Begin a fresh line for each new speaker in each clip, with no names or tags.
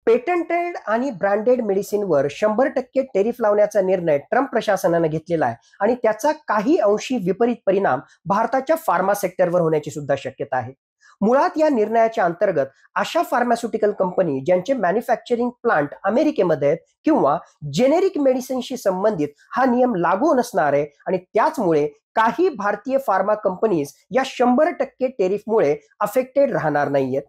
Patented आणि branded मेडिसिनवर 100% tariff लावण्याचा निर्णय ट्रम्प प्रशासनाने घेतलेला आहे आणि त्याचा काही अंशी विपरीत परिणाम भारताच्या फार्मा सेक्टरवर होण्याची सुद्धा शक्यता आहे. मुळात या निर्णयाच्या अंतर्गत अशा फार्मास्युटिकल कंपनी ज्यांचे मॅन्युफॅक्चरिंग प्लांट अमेरिकेमध्ये आहेत किंवा जेनेरिक मेडिसिनशी संबंधित हा नियम लागू नसणार आहे आणि त्याचमुळे काही भारतीय फार्मा कंपनीज या 100% टेरिफमुळे अफेक्टेड राहणार नाहीयेत.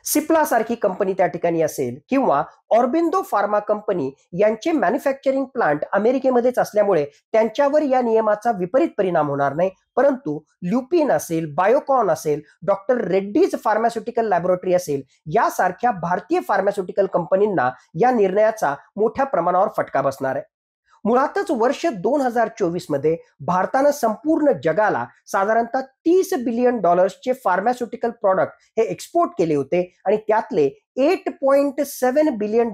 सिप्ला सारखी कंपनी त्या ठिकाणी असेल किंवा ऑर्बिंदो फार्मा कंपनी यांचे मॅन्युफॅक्चरिंग प्लांट अमेरिकेमध्येच असल्यामुळे त्यांच्यावर या नियमाचा विपरीत परिणाम होणार नाही, परंतु ल्युपिन असेल, बायोकॉन असेल, डॉक्टर रेड्डीज फार्मास्युटिकल लॅबोरेटरी असेल यासारख्या भारतीय फार्मास्युटिकल कंपनींना या निर्णयाचा मोठ्या प्रमाणावर फटका बसणार आहे. मुळातच वर्ष 2024 मध्ये भारतानं संपूर्ण जगाला साधारणतः $30 बिलियन फार्मास्युटिकल प्रॉडक्ट हे एक्सपोर्ट केले होते आणि त्यातले $8.7 बिलियन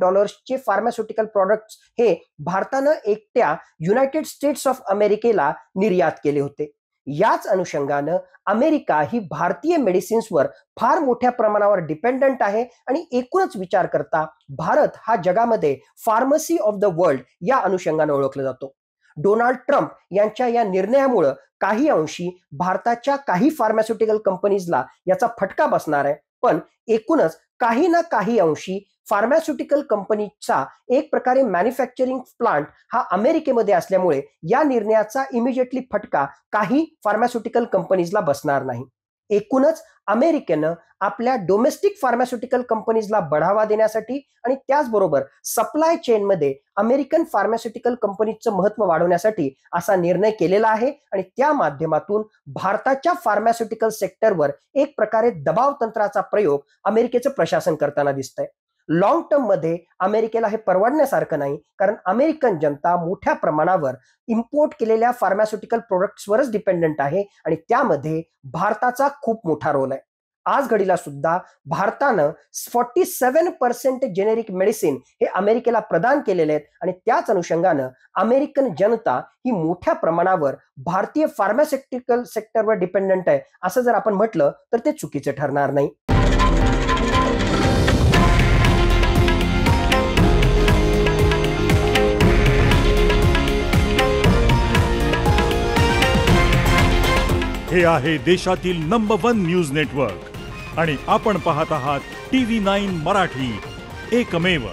फार्मास्युटिकल प्रॉडक्ट्स हे भारतानं एकट्या युनायटेड स्टेट्स ऑफ अमेरिकेला निर्यात केले होते. याच अनुषंगानं अमेरिका ही भारतीय मेडिसिन्सवर फार मोठ्या प्रमाणावर डिपेंडंट आहे आणि एकूणच विचार करता भारत हा जगामध्ये फार्मसी ऑफ द वर्ल्ड या अनुषंगाने ओळखला जातो. डोनाल्ड ट्रम्प यांच्या या निर्णयामुळे काही अंशी भारताच्या काही फार्मास्युटिकल कंपनीजला याचा फटका बसणार आहे, पण एकूणच काही ना काही अंशी फार्मास्युटिकल कंपनीचा एक प्रकारे मॅन्युफॅक्चरिंग प्लांट हा अमेरिकेमध्ये असल्यामुळे या निर्णयाचा इमिजिएटली फटका काही फार्मास्युटिकल कंपनीजला बसणार नाही. एकूणच अमेरिकेनं आपल्या डोमेस्टिक फार्मास्युटिकल कंपनीजला बढावा देण्यासाठी आणि त्याचबरोबर सप्लाय चेनमध्ये अमेरिकन फार्मास्युटिकल कंपनीचं महत्व वाढवण्यासाठी असा निर्णय केलेला आहे आणि त्या माध्यमातून भारताच्या फार्मास्युटिकल सेक्टरवर एक प्रकारे दबाव तंत्राचा प्रयोग अमेरिकेचं प्रशासन करताना दिसतंय. लॉंग टर्म मध्ये अमेरिकेला हे परवडण्यासारखं नाही, कारण अमेरिकन जनता मोठ्या प्रमाणावर इम्पोर्ट केलेल्या फार्मास्युटिकल प्रोडक्ट्सवरच डिपेंडंट आहे आणि त्यामध्ये भारताचा खूप मोठा रोल आहे. आज घडीला सुद्धा भारतानं 47% जेनेरिक मेडिसिन हे अमेरिकेला प्रदान केलेले आहेत आणि त्याच अनुषंगानं अमेरिकन जनता ही मोठ्या प्रमाणावर भारतीय फार्मास्युटिकल सेक्टरवर डिपेंडंट आहे असं जर आपण म्हटलं तर ते चुकीचं ठरणार नाही.
हे आहे देशातील नंबर 1 न्यूज नेटवर्क आणि आपण पाहत आहात TV9 मराठी, एकमेव.